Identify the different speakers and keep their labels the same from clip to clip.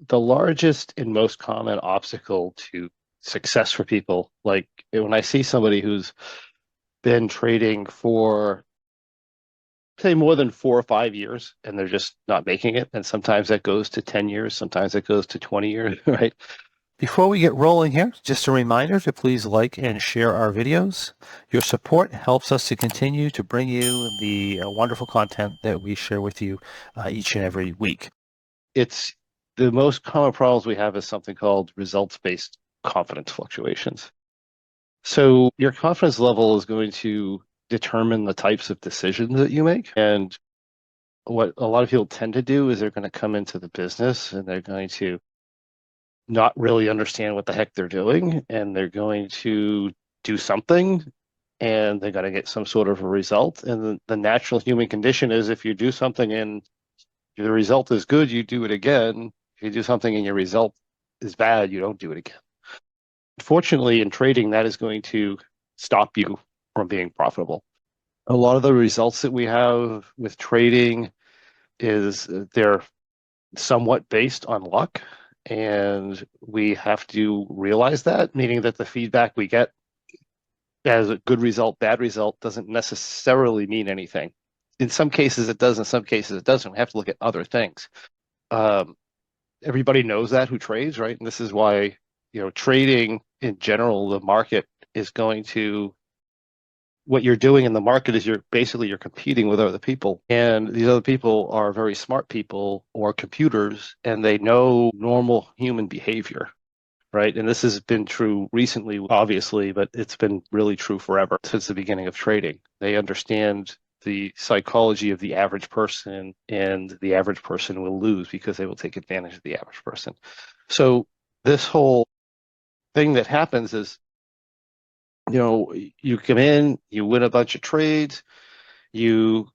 Speaker 1: The largest and most common obstacle to success for people, like when I see somebody who's been trading for, say, more than 4 or 5 years and they're just not making it, and sometimes that goes to 10 years, sometimes it goes to 20 years, right?
Speaker 2: Before we get rolling here, just a reminder to please like and share our videos. Your support helps us to continue to bring you the wonderful content that we share with you each and every week.
Speaker 1: It's the most common problems we have is something called results-based confidence fluctuations. So your confidence level is going to determine the types of decisions that you make. And what a lot of people tend to do is they're going to come into the business and they're going to not really understand what the heck they're doing, and they're going to do something and they're going to get some sort of a result. And the natural human condition is if you do something and the result is good, you do it again. If you do something and your result is bad, you don't do it again. Unfortunately, in trading, that is going to stop you from being profitable. A lot of the results that we have with trading is they're somewhat based on luck, and we have to realize that, meaning that the feedback we get as a good result, bad result doesn't necessarily mean anything. In some cases it does, in some cases it doesn't. We have to look at other things. Um, Everybody knows that who trades, right? And this is why, trading in general, the market is going to, what you're doing in the market is you're competing with other people. And these other people are very smart people or computers, and they know normal human behavior, right? And this has been true recently, obviously, but it's been really true forever since the beginning of trading. They understand the psychology of the average person, and the average person will lose because they will take advantage of the average person. So this whole thing that happens is, you come in, you win a bunch of trades, you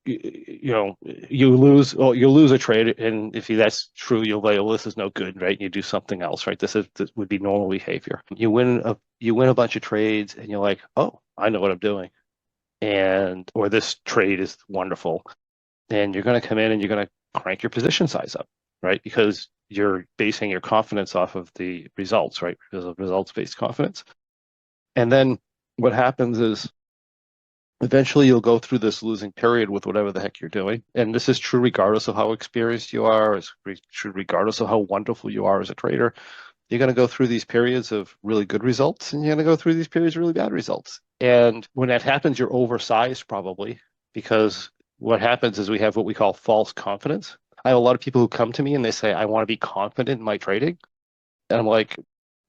Speaker 1: you lose, well, you lose a trade, and if that's true, you'll like, well, this is no good, right? You do something else, right? This would be normal behavior. You win a bunch of trades, and you're like, oh, I know what I'm doing, and or this trade is wonderful, and you're going to come in and you're going to crank your position size up, right? Because you're basing your confidence off of the results, right? Because of results-based confidence. And then what happens is eventually you'll go through this losing period with whatever the heck you're doing. And this is true regardless of how experienced you are, it's true regardless of how wonderful you are as a trader. You're going to go through these periods of really good results, and you're going to go through these periods of really bad results. And when that happens, you're oversized probably, because what happens is we have what we call false confidence. I have a lot of people who come to me and they say, I want to be confident in my trading. And I'm like,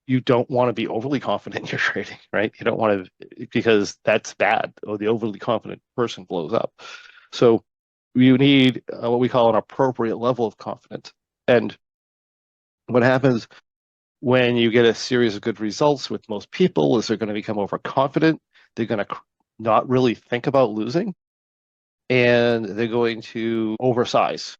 Speaker 1: you don't want to be overly confident in your trading, right? You don't want to, because that's bad. Or the overly confident person blows up. So you need what we call an appropriate level of confidence. And what happens when you get a series of good results with most people is they're going to become overconfident. They're going to not really think about losing, and they're going to oversize.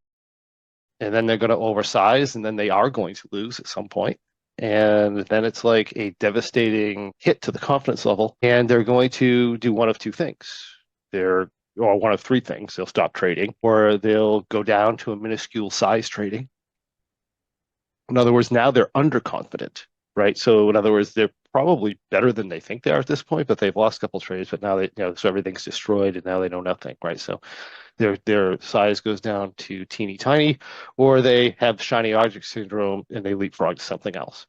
Speaker 1: And then they're going to oversize, and then they are going to lose at some point. And then it's like a devastating hit to the confidence level. And they're going to do one of two things. Or one of three things. They'll stop trading, or they'll go down to a minuscule size trading. In other words, now they're underconfident, right? So in other words, they're probably better than they think they are at this point, but they've lost a couple trades, but now so everything's destroyed and now they know nothing, right? So their size goes down to teeny tiny, or they have shiny object syndrome and they leapfrog to something else,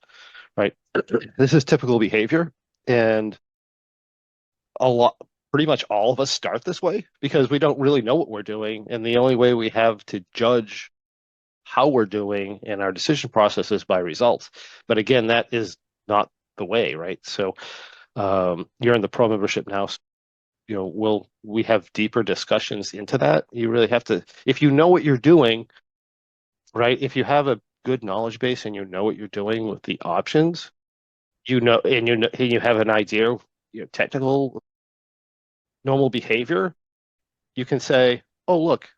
Speaker 1: right? This is typical behavior, and pretty much all of us start this way because we don't really know what we're doing, and the only way we have to judge how we're doing in our decision process is by results. But again, that is not the way, right? So you're in the pro membership now. So, we have deeper discussions into that. You really have to, if you know what you're doing, right? If you have a good knowledge base and you know what you're doing with the options, and you have an idea of technical normal behavior, you can say, oh, look,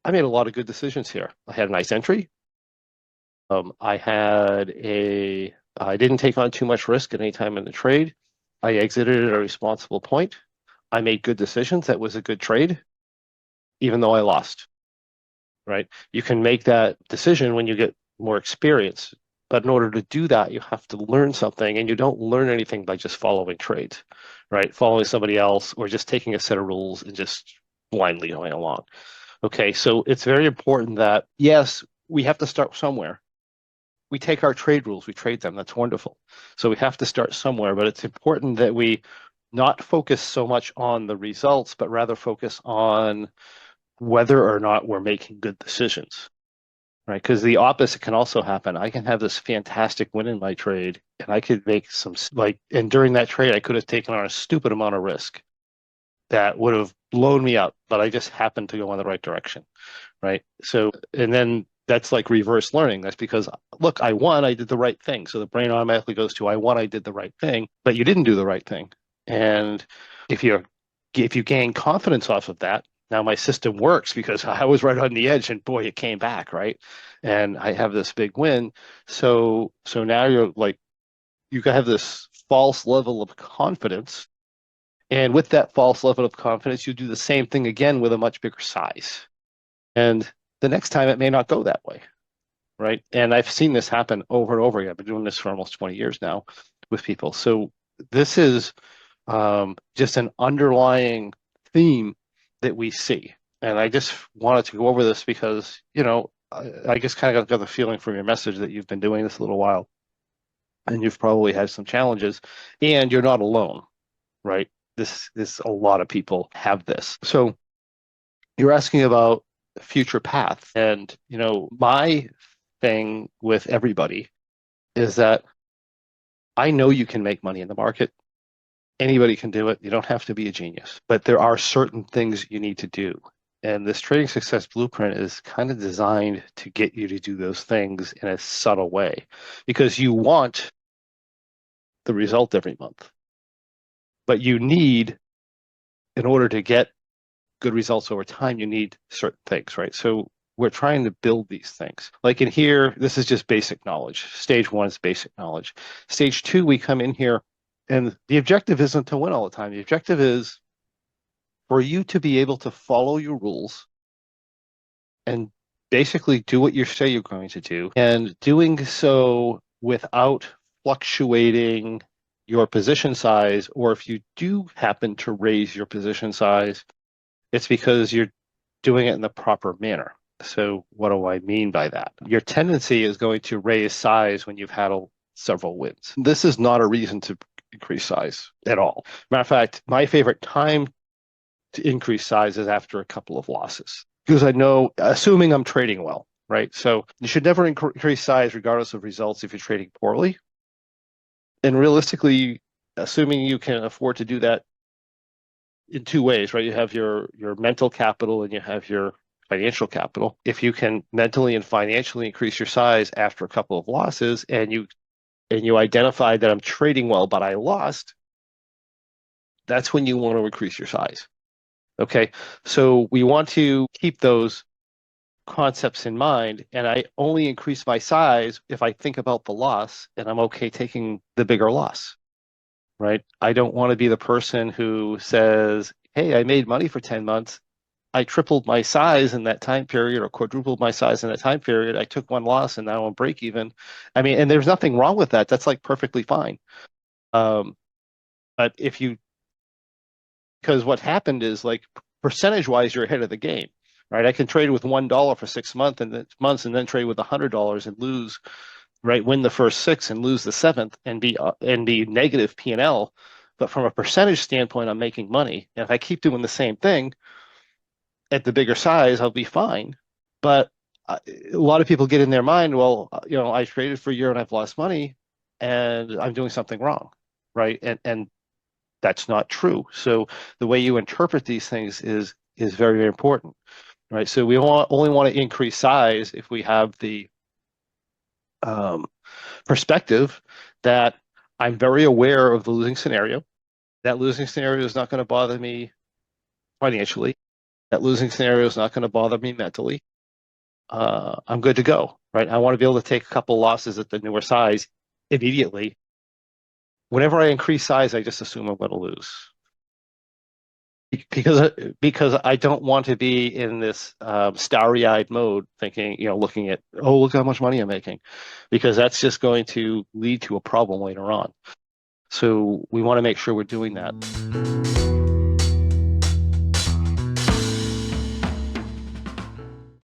Speaker 1: I made a lot of good decisions here. I had a nice entry. I didn't take on too much risk at any time in the trade. I exited at a responsible point. I made good decisions. That was a good trade. even though I lost, right? You can make that decision when you get more experience. But in order to do that, you have to learn something, and you don't learn anything by just following trades, right? Following somebody else or just taking a set of rules and just blindly going along. Okay, so it's very important that, yes, we have to start somewhere. We take our trade rules, we trade them. That's wonderful. So we have to start somewhere, but it's important that we not focus so much on the results, but rather focus on whether or not we're making good decisions, right? Because the opposite can also happen. I can have this fantastic win in my trade, and I could make some and during that trade, I could have taken on a stupid amount of risk that would have blown me up, but I just happened to go in the right direction, right? So, and then that's like reverse learning. That's because, look, I won, I did the right thing. So the brain automatically goes to, I won, I did the right thing, but you didn't do the right thing. And if you gain confidence off of that, now my system works because I was right on the edge and boy, it came back, right? And I have this big win. So now you're like, you have this false level of confidence. And with that false level of confidence, you do the same thing again with a much bigger size. And the next time it may not go that way, right? And I've seen this happen over and over again. I've been doing this for almost 20 years now with people. So this is just an underlying theme that we see. And I just wanted to go over this because, I just kind of got the feeling from your message that you've been doing this a little while and you've probably had some challenges and you're not alone, right? This a lot of people have this. So you're asking about future path. And, my thing with everybody is that I know you can make money in the market. Anybody can do it. You don't have to be a genius, but there are certain things you need to do. And this trading success blueprint is kind of designed to get you to do those things in a subtle way because you want the result every month. But you need, in order to get good results over time, you need certain things, right? So we're trying to build these things. Like in here, this is just basic knowledge. Stage one is basic knowledge. Stage two, we come in here, and the objective isn't to win all the time. The objective is for you to be able to follow your rules and basically do what you say you're going to do, and doing so without fluctuating your position size, or if you do happen to raise your position size, it's because you're doing it in the proper manner. So what do I mean by that? Your tendency is going to raise size when you've had several wins. This is not a reason to increase size at all. Matter of fact, my favorite time to increase size is after a couple of losses because I know, assuming I'm trading well, right? So you should never increase size regardless of results if you're trading poorly. And realistically, assuming you can afford to do that in two ways, right? You have your mental capital and you have your financial capital. If you can mentally and financially increase your size after a couple of losses and you identify that I'm trading well but I lost, that's when you want to increase your size. Okay? So we want to keep those concepts in mind, and I only increase my size if I think about the loss and I'm okay taking the bigger loss. Right? I don't want to be the person who says, hey, I made money for 10 months. I tripled my size in that time period or quadrupled my size in that time period. I took one loss and now I'm break even. I mean, and there's nothing wrong with that. That's like perfectly fine. Um, but because what happened is like percentage wise, you're ahead of the game, right? I can trade with $1 for 6 months and then trade with $100 and lose, right? Win the first six and lose the seventh and be negative P&L. But from a percentage standpoint, I'm making money. And if I keep doing the same thing at the bigger size, I'll be fine. But a lot of people get in their mind, well, I traded for a year and I've lost money and I'm doing something wrong, right? And that's not true. So the way you interpret these things is very, very important, right? So we only want to increase size if we have the perspective that I'm very aware of the losing scenario. That losing scenario is not going to bother me financially. That losing scenario is not going to bother me mentally. I'm good to go, right? I want to be able to take a couple losses at the newer size immediately. Whenever I increase size, I just assume I'm going to lose. because because I don't want to be in this starry-eyed mode, thinking, looking at, oh, look how much money I'm making, because that's just going to lead to a problem later on. So we want to make sure we're doing that.